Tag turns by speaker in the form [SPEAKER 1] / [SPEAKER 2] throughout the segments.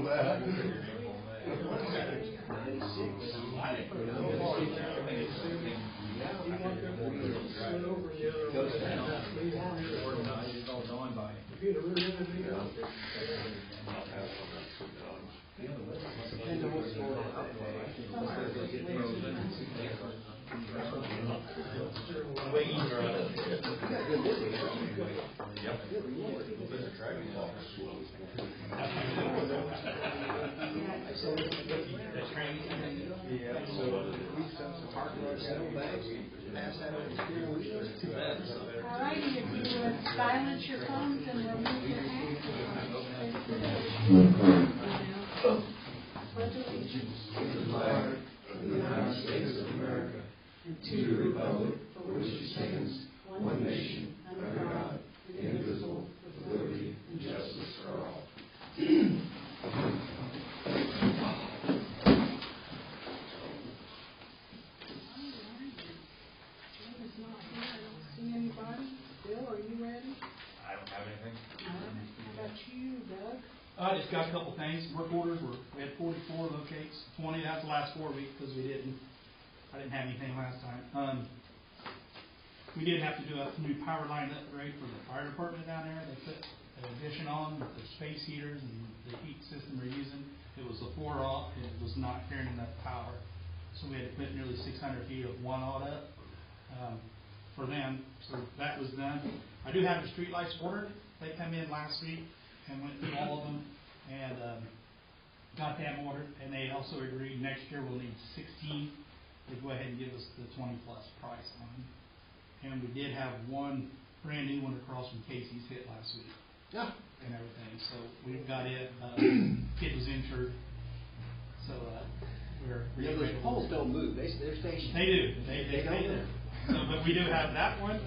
[SPEAKER 1] that.
[SPEAKER 2] All righty, if you would silence your phones and remove your hands. Pledge allegiance to the flag of the United States of America and to the republic for which it stands, one nation, under God, indivisible, with liberty and justice for all.
[SPEAKER 3] I just got a couple things. Work orders we had 44 locates, 20. That's the last 4 weeks because I didn't have anything last time. We did have to do a new power line upgrade for the fire department down there. They put an addition on with the space heaters and the heat system we're using. It was a 4-aught. It was not carrying enough power, so we had to put nearly 600 feet of 1-aught up for them. So that was done. I do have the street lights ordered. They come in last week and went through all of them and got them ordered. And they also agreed next year we'll need 16 to go ahead and give us the 20+ price on them. And we did have one brand new one across from Casey's hit last week.
[SPEAKER 4] Yeah.
[SPEAKER 3] And everything. So we've got it. Kid was injured. So we're
[SPEAKER 4] those poles don't move. They're stationary.
[SPEAKER 3] They do. They stay there. So, but we do have that one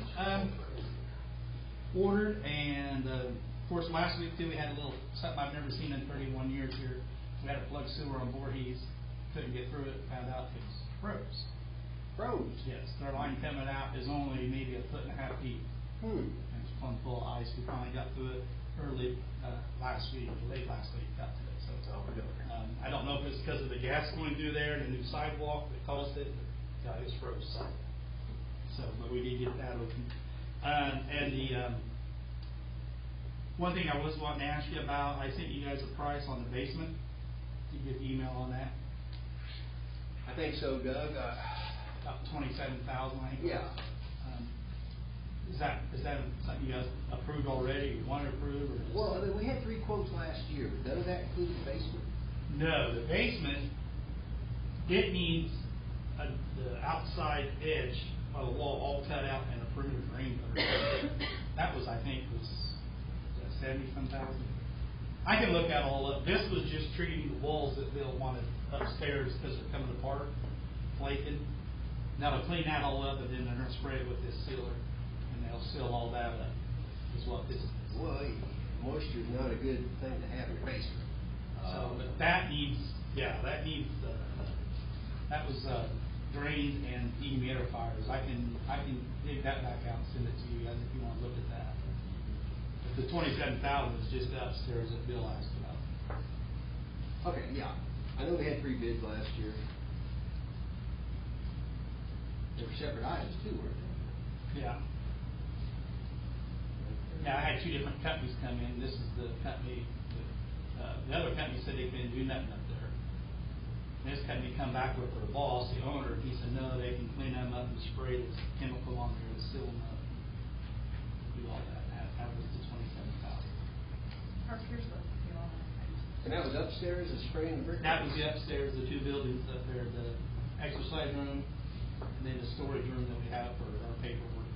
[SPEAKER 3] ordered, and of course last week too we had a little something I've never seen in 31 years here. We had a plug sewer on Voorhees, couldn't get through it, found out it was froze.
[SPEAKER 4] Froze?
[SPEAKER 3] Yes, their line coming out is only maybe 1.5 feet. And it's plumb full of ice. We finally got through it early last week, late last week got to it. So I don't know if it's because of the gas going through there and the new sidewalk that caused it. Yeah, it's froze. So, but we did get that open. And the one thing I was wanting to ask you about, I sent you guys a price on the basement. Did you get the email on that?
[SPEAKER 4] I think so, Doug.
[SPEAKER 3] About $27,000, I think.
[SPEAKER 4] Yeah.
[SPEAKER 3] Is that something you guys approved already? You want to approve? Or
[SPEAKER 4] well, I mean, we had 3 quotes last year. But does that include the basement?
[SPEAKER 3] No, the basement. It needs the outside edge of the wall all cut out and a perimeter drain. That was, I think, was 70-some thousand. I can look at all of this. Was just treating the walls that Bill wanted upstairs because they're coming apart, flaking. Now to clean that all up, and then they're going to spray it with this sealer, and they'll seal all that up. Is what this is.
[SPEAKER 4] Well, moisture is not a good thing to have in your basement.
[SPEAKER 3] So that needs, that was drained and dehumidifiers. I can dig that back out and send it to you guys if you want to look at that. But the $27,000 is just upstairs that Bill asked about.
[SPEAKER 4] Okay, yeah. I know we had 3 bids last year. They were separate items too, weren't they?
[SPEAKER 3] Yeah. Yeah, I had 2 different companies come in. This is the company. The other company said they couldn't do nothing up there. This company come back with their boss, the owner. He said no, they can clean them up and spray this chemical on there to seal them up. Do all that. That was the $27,000.
[SPEAKER 4] And that was upstairs, the spraying the brick?
[SPEAKER 3] That was the upstairs, the 2 buildings up there, the exercise room, and then the storage room that we have for our paperwork.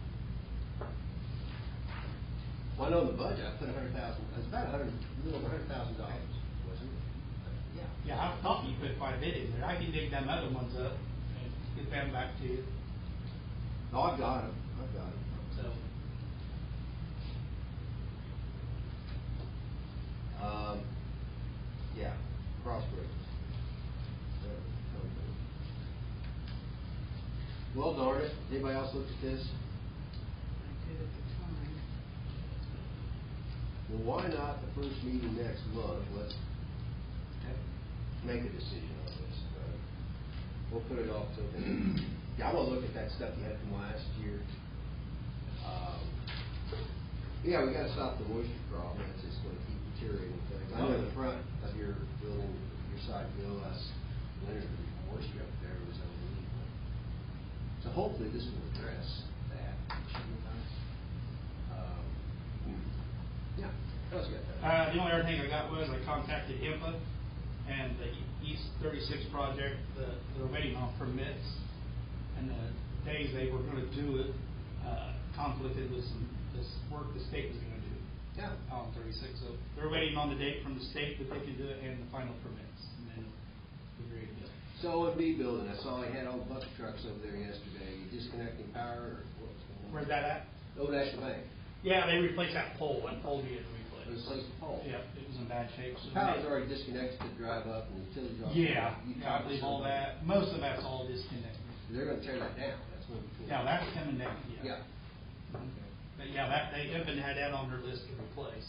[SPEAKER 4] Well, I know in the budget I put $100,000. It's about a little over $100,000, wasn't it? Yeah.
[SPEAKER 3] Yeah, I thought you put quite a bit in there. I can dig them other ones up and get them back to you.
[SPEAKER 4] No, I've got them.
[SPEAKER 3] So.
[SPEAKER 4] Yeah, cross bridges. Well, darn it. Anybody else looked at this?
[SPEAKER 2] I did at the time.
[SPEAKER 4] Well, why not the first meeting next month? Let's make a decision on this. We'll put it off till then. Yeah, I want to look at that stuff you had from last year. Yeah, we got to stop the moisture problem. That's just going to keep deteriorating things. I know in the front of your building, your side bill last winter, the moisture up there was unbelievable. So hopefully this will address that. Yeah, what else you got?
[SPEAKER 3] The only other thing I got was I contacted IMPA and the East 36 project, they're waiting on permits, and the days they were going to do it conflicted with this work the state was going to do.
[SPEAKER 4] Yeah.
[SPEAKER 3] On 36, so they're waiting on the date from the state that they can do it and the final permits, and then we're ready to go.
[SPEAKER 4] So O&B building, I saw they had all bucket trucks over there yesterday. You disconnecting power or what's going on?
[SPEAKER 3] Where's that at?
[SPEAKER 4] Old National Bank.
[SPEAKER 3] Yeah, they replaced that pole. That pole needed to
[SPEAKER 4] It was
[SPEAKER 3] replace.
[SPEAKER 4] placed a pole.
[SPEAKER 3] Yeah, it was in bad shape. So
[SPEAKER 4] Power's already disconnected to drive up and utilities off.
[SPEAKER 3] yeah, I believe all that. Most of that's all disconnected.
[SPEAKER 4] They're gonna tear that down, that's one.
[SPEAKER 3] Yeah, that's coming down.
[SPEAKER 4] Yeah.
[SPEAKER 3] Okay. But yeah, they even had that on their list to replace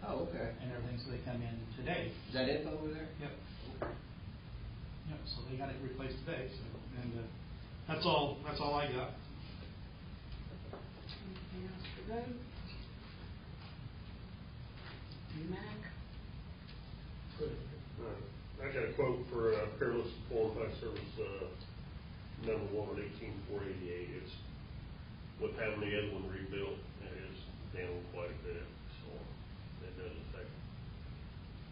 [SPEAKER 4] Oh, okay.
[SPEAKER 3] and everything, so they come in today.
[SPEAKER 4] Is that info over there?
[SPEAKER 3] Yep.
[SPEAKER 4] Okay.
[SPEAKER 3] Yep. So they got it replaced today. So and that's all. That's all I got.
[SPEAKER 2] Anything else for Doug? Mac?
[SPEAKER 1] I got a quote for Peerless Foreign Pipe Service, number 1 at 18,488. It's with having the other one rebuilt, it is down quite a bit, so it does affect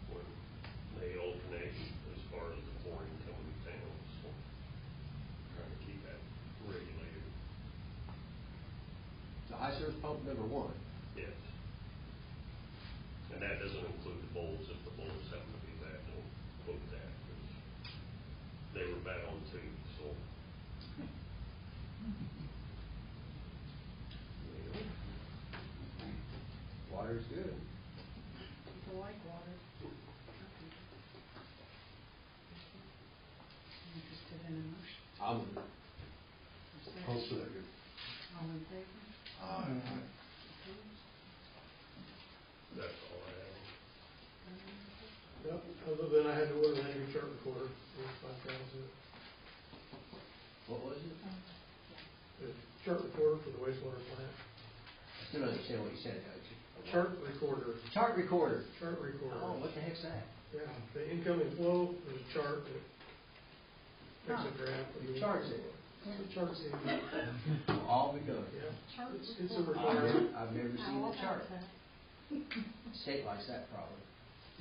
[SPEAKER 1] when they alternate as far as the pouring coming down, so trying to keep that regulated.
[SPEAKER 4] The high surge pump number 1.
[SPEAKER 1] Yes. And that doesn't include the bowls. If the bowls happen to be bad, don't quote that, because they were bad on too, so.
[SPEAKER 4] Water's good.
[SPEAKER 2] People like water. Interested in a motion?
[SPEAKER 4] I'll move it.
[SPEAKER 2] All in favor? Opposed?
[SPEAKER 1] That's all I have.
[SPEAKER 5] Yep, other than I had to order that new chart recorder, it was $5,000.
[SPEAKER 4] What was it?
[SPEAKER 5] The chart recorder for the wastewater plant.
[SPEAKER 4] I still don't understand what you said, Coach.
[SPEAKER 5] Chart recorder.
[SPEAKER 4] Chart recorder.
[SPEAKER 5] Chart recorder.
[SPEAKER 4] Oh, what the heck's that?
[SPEAKER 5] Yeah, the incoming flow, there's a chart that makes a graph.
[SPEAKER 4] It charts it.
[SPEAKER 5] It charts it.
[SPEAKER 4] All begun.
[SPEAKER 5] Yeah,
[SPEAKER 2] Chart
[SPEAKER 5] it's a requirement.
[SPEAKER 4] I've never seen
[SPEAKER 2] How
[SPEAKER 4] the chart.
[SPEAKER 2] about that?
[SPEAKER 4] State likes that problem.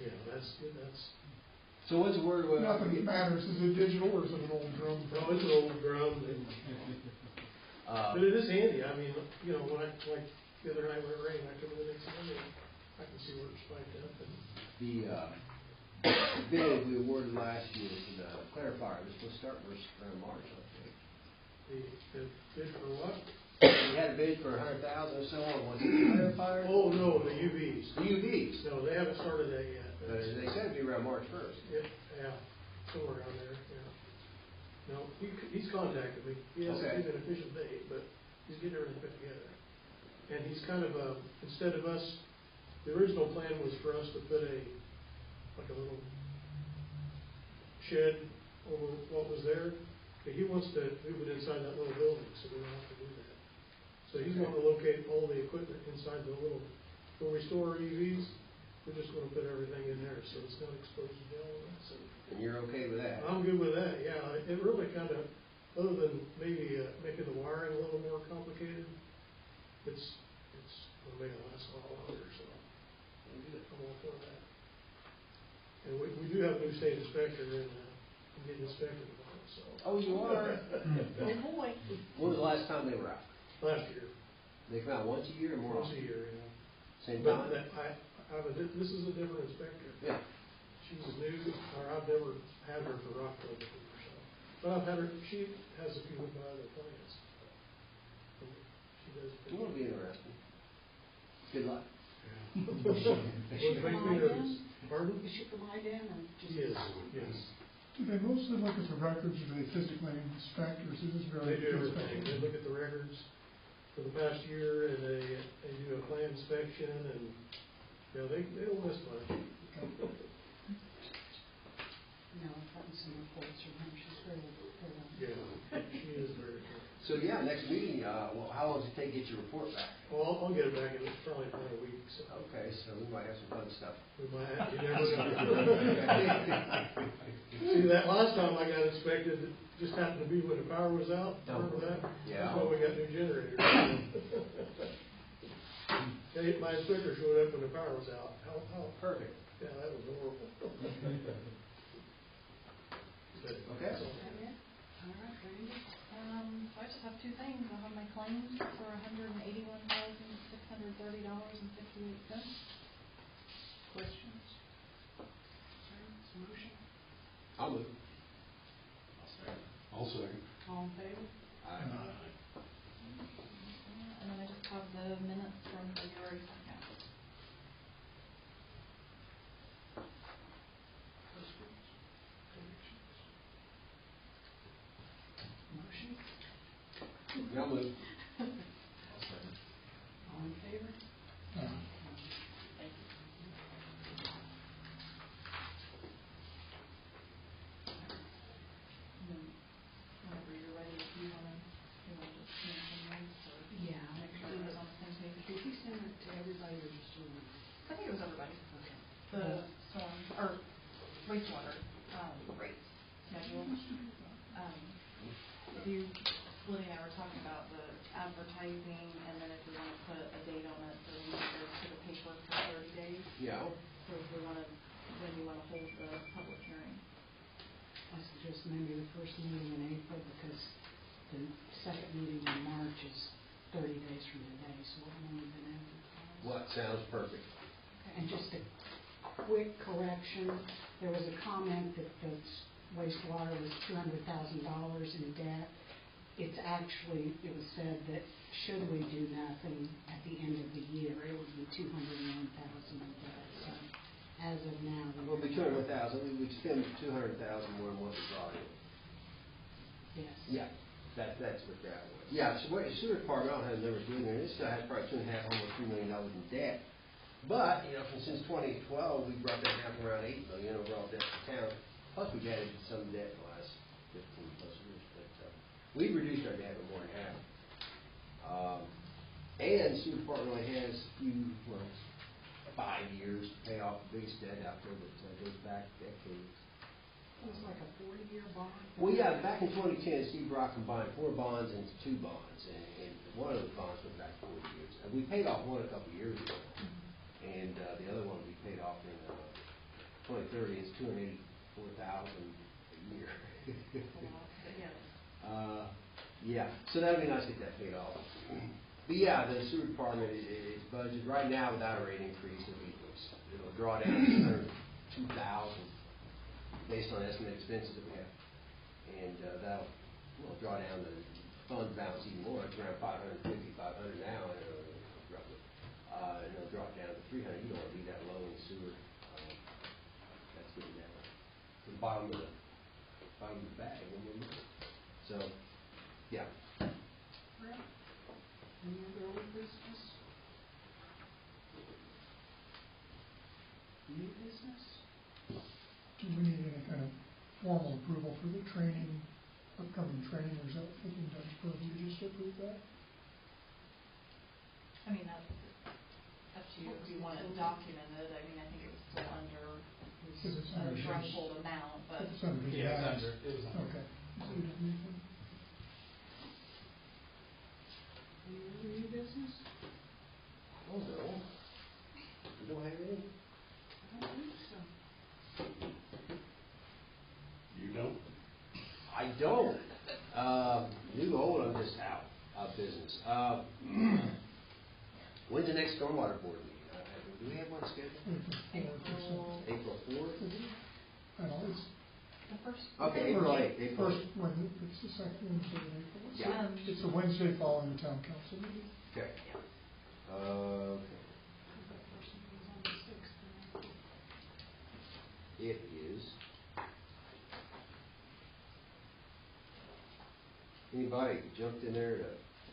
[SPEAKER 5] Yeah, that's,
[SPEAKER 4] So what's the word?
[SPEAKER 6] Nothing matters, is it digital or is it an old drum?
[SPEAKER 5] no, it's an old drum, but it is handy. I mean, you know, when like the other night when it rained, I come in the next morning, I can see where it spiked up and.
[SPEAKER 4] The bid we awarded last year for the clarifier was supposed to start around March, I think.
[SPEAKER 5] The bid for what?
[SPEAKER 4] We had a bid for 100,000 or so on, was it the clarifier?
[SPEAKER 5] Oh, no, the UVs.
[SPEAKER 4] The UVs.
[SPEAKER 5] No, they haven't started that yet.
[SPEAKER 4] But they said it'd be around March 1st.
[SPEAKER 5] Yeah, somewhere around there, yeah. No, he's contacted me. He hasn't
[SPEAKER 4] Okay.
[SPEAKER 5] given an official date, but he's getting everything put together. And he's kind of, instead of us, the original plan was for us to put like a little shed over what was there. But he wants to move it inside that little building, so we don't have to do that. So he's going to locate all the equipment inside the little, where we store our EVs. We're just going to put everything in there, so it's not exposed to the elements.
[SPEAKER 4] And you're okay with that?
[SPEAKER 5] I'm good with that, yeah. It really kind of, other than maybe making the wiring a little more complicated, it's going to make it last a lot longer, so I'm all for that. And we do have a new state inspector, and I'm getting inspected tomorrow, so.
[SPEAKER 4] Oh, you are?
[SPEAKER 2] Oh, boy.
[SPEAKER 4] When was the last time they were out?
[SPEAKER 5] Last year,
[SPEAKER 4] They come out once a year or more
[SPEAKER 5] once a
[SPEAKER 4] often?
[SPEAKER 5] year, yeah.
[SPEAKER 4] Same
[SPEAKER 5] But
[SPEAKER 4] time?
[SPEAKER 5] this is a different inspector.
[SPEAKER 4] Yeah.
[SPEAKER 5] She's new, or I've never had her for Rockville before, so. But I've had her, she has a few of my other plans. She does.
[SPEAKER 4] It will be interesting. Good luck.
[SPEAKER 2] Is she
[SPEAKER 5] It
[SPEAKER 2] from
[SPEAKER 5] makes me nervous.
[SPEAKER 2] IDEM?
[SPEAKER 5] Pardon?
[SPEAKER 2] Is she from IDEM or just?
[SPEAKER 5] Yes, yes.
[SPEAKER 6] Do they mostly look at the records or do they physically inspect, or is this very?
[SPEAKER 5] They do everything. They look at the records for the past year, and they do a plan inspection, and, you know, they don't miss much.
[SPEAKER 2] No, I've gotten some reports from her, she's very,
[SPEAKER 5] Yeah, she is very good.
[SPEAKER 4] So, yeah, next meeting, well, how long does it take to get your report back?
[SPEAKER 5] Well, I'll get it back in probably about a week, so
[SPEAKER 4] Okay, so we might have some fun stuff.
[SPEAKER 5] we might have, you never know. See, that last time I got inspected, it just happened to be when the power was out, remember that?
[SPEAKER 4] Yeah.
[SPEAKER 5] That's why we got new generators. My inspector showed up when the power was out. How,
[SPEAKER 4] Perfect.
[SPEAKER 5] yeah, that was horrible. But,
[SPEAKER 4] Okay.
[SPEAKER 5] so,
[SPEAKER 2] all right, Randy?
[SPEAKER 7] So I just have two things. I have my claims for $181,630.58.
[SPEAKER 2] Questions? Concerns, motion?
[SPEAKER 4] I'll move.
[SPEAKER 8] I'll second.
[SPEAKER 2] All in favor?
[SPEAKER 7] And then I just have the minutes from February 2nd.
[SPEAKER 2] Questions? Corrections? Motion?
[SPEAKER 4] Yeah, I'll move.
[SPEAKER 8] I'll second.
[SPEAKER 2] All in favor?
[SPEAKER 6] Uh,
[SPEAKER 7] Thank you. And then whenever you're ready, if you want to just mention those or
[SPEAKER 2] Yeah.
[SPEAKER 7] make sure everyone's on the same page.
[SPEAKER 2] Did you send it to everybody or just to one?
[SPEAKER 7] I think it was everybody.
[SPEAKER 2] Okay.
[SPEAKER 7] The storm, or wastewater, rates schedule. If you, Lydia and I were talking about the advertising, and then if we want to put a date on it, so we need to go to the paper for 30 days.
[SPEAKER 4] Yeah.
[SPEAKER 7] So if we want to, when you want to hold the public hearing.
[SPEAKER 2] I suggest maybe the first meeting in April, because the second meeting in March is 30 days from today, so it won't have been advertised.
[SPEAKER 4] What sounds perfect?
[SPEAKER 2] And just a quick correction, there was a comment that the wastewater was $200,000 in debt. It's actually, it was said that should we do nothing at the end of the year, it would be $201,000 in debt. So as of now,
[SPEAKER 4] Well, it'll be 200,000, we would spend 200,000 more than what we brought in.
[SPEAKER 2] yes.
[SPEAKER 4] Yeah, that's what that was. Yeah, so what, the sewer department, I don't have the numbers with me, and it still has probably almost $2 million in debt. But, you know, since 2012, we brought that down to around $8 million overall debt to town. Plus, we've added some debt in the last 15 plus years. But we've reduced our debt by more than half. And the sewer department only has a few, 5 years to pay off the biggest debt out there that goes back decades.
[SPEAKER 2] It was like a 40-year bond.
[SPEAKER 4] Well, yeah, back in 2010, Steve Brock combined 4 bonds into 2 bonds, and one of those bonds went back 40 years. And we paid off one a couple of years ago, and the other one we paid off in 2030. It's $284,000 a year. Yeah, so that'd be nice to get that paid off. But yeah, the sewer department is budgeted right now without a rate increase. It'll draw down $202,000 based on estimated expenses that we have, and that'll draw down the fund balance even more. It's around 550, 500 now, roughly, and it'll drop down to 300. You don't want to be that low in sewer. That's getting down to the bottom of the bag. So, yeah.
[SPEAKER 2] Any other old business? New business?
[SPEAKER 6] Do we need any kind of formal approval for the training, upcoming training, or is that within Doug's purview to just approve that?
[SPEAKER 7] I mean, that's up to you if you want it documented. I mean, I think it was still under
[SPEAKER 6] Because it's
[SPEAKER 7] a
[SPEAKER 6] under his-
[SPEAKER 7] threshold amount, but
[SPEAKER 6] It's under his
[SPEAKER 3] Yeah,
[SPEAKER 6] badge.
[SPEAKER 3] it was under.
[SPEAKER 6] Okay. So we don't need one?
[SPEAKER 2] Any other new business?
[SPEAKER 4] I don't know. You don't have any?
[SPEAKER 2] I don't think so.
[SPEAKER 8] You don't?
[SPEAKER 4] I don't. New old, I'm just out of business. When's the next stormwater board meeting? Do we have one scheduled? April 4th?
[SPEAKER 6] I don't know, it's
[SPEAKER 7] the first.
[SPEAKER 4] Okay, April 8th. April
[SPEAKER 6] first, it's the second Wednesday in April. It's
[SPEAKER 4] Yeah.
[SPEAKER 6] It's the Wednesday following the town council meeting.
[SPEAKER 4] Okay.
[SPEAKER 7] Yeah.
[SPEAKER 4] Okay.
[SPEAKER 2] That person goes on the 6th.
[SPEAKER 4] It is. Anybody jumped in there to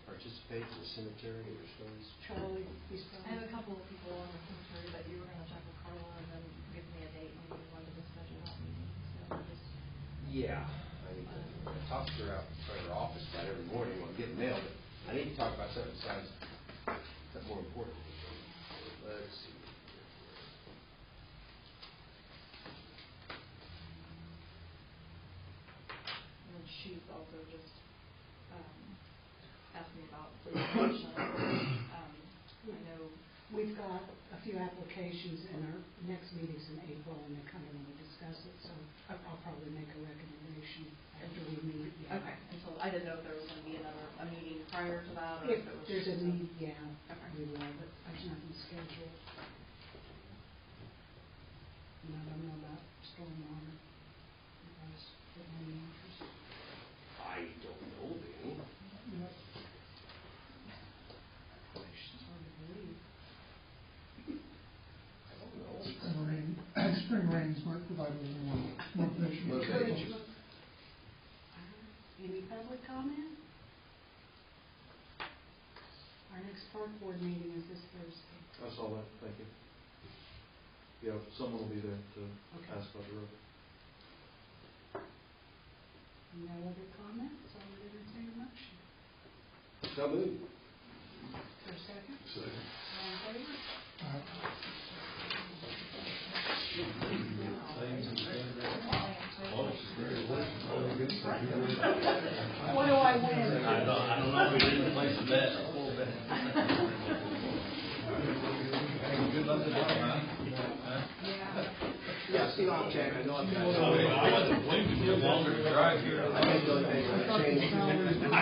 [SPEAKER 4] participate in the cemetery or stones?
[SPEAKER 2] Charlie, he's
[SPEAKER 7] I have a couple of people on the cemetery, but you were going to check with Carla and then give me a date, maybe when to schedule that meeting. So just
[SPEAKER 4] Yeah, I talk to her out in front of her office about every morning when I'm getting mail, but I need to talk about something besides, that's more important. Let's see.
[SPEAKER 7] And then she's also just, asked me about the information. I know
[SPEAKER 2] We've got a few applications, and our next meeting's in April, and they kind of want to discuss it, so I'll probably make a recommendation after we meet. Yeah.
[SPEAKER 7] okay, and so I didn't know if there was gonna be a meeting prior to that, or
[SPEAKER 2] If
[SPEAKER 7] if it was
[SPEAKER 2] there's a
[SPEAKER 7] just
[SPEAKER 2] need, yeah,
[SPEAKER 7] Okay.
[SPEAKER 2] we will, but there's nothing scheduled. And I don't know about stormwater. You guys have any interest?
[SPEAKER 4] I don't know of any.
[SPEAKER 6] Yeah.
[SPEAKER 2] It's hard to believe.
[SPEAKER 4] I don't know.
[SPEAKER 6] Spring rains might provide a little more motivation.
[SPEAKER 4] Motivation.
[SPEAKER 2] Any public comment? Our next park board meeting is this Thursday.
[SPEAKER 8] I saw that, thank you. Yeah, someone will be there to
[SPEAKER 2] Okay.
[SPEAKER 8] ask about the road.
[SPEAKER 2] No other comments, I would entertain a motion.
[SPEAKER 4] So moved.
[SPEAKER 2] For a second?
[SPEAKER 8] Second.
[SPEAKER 2] All in favor? What do I win?
[SPEAKER 9] I don't know if we didn't place the bet. Good luck with that, huh?
[SPEAKER 2] Yeah.
[SPEAKER 4] Yeah, see, I'll check, I know I've got.
[SPEAKER 9] I wasn't waiting for you longer to drive here.
[SPEAKER 4] I didn't know if they were changing.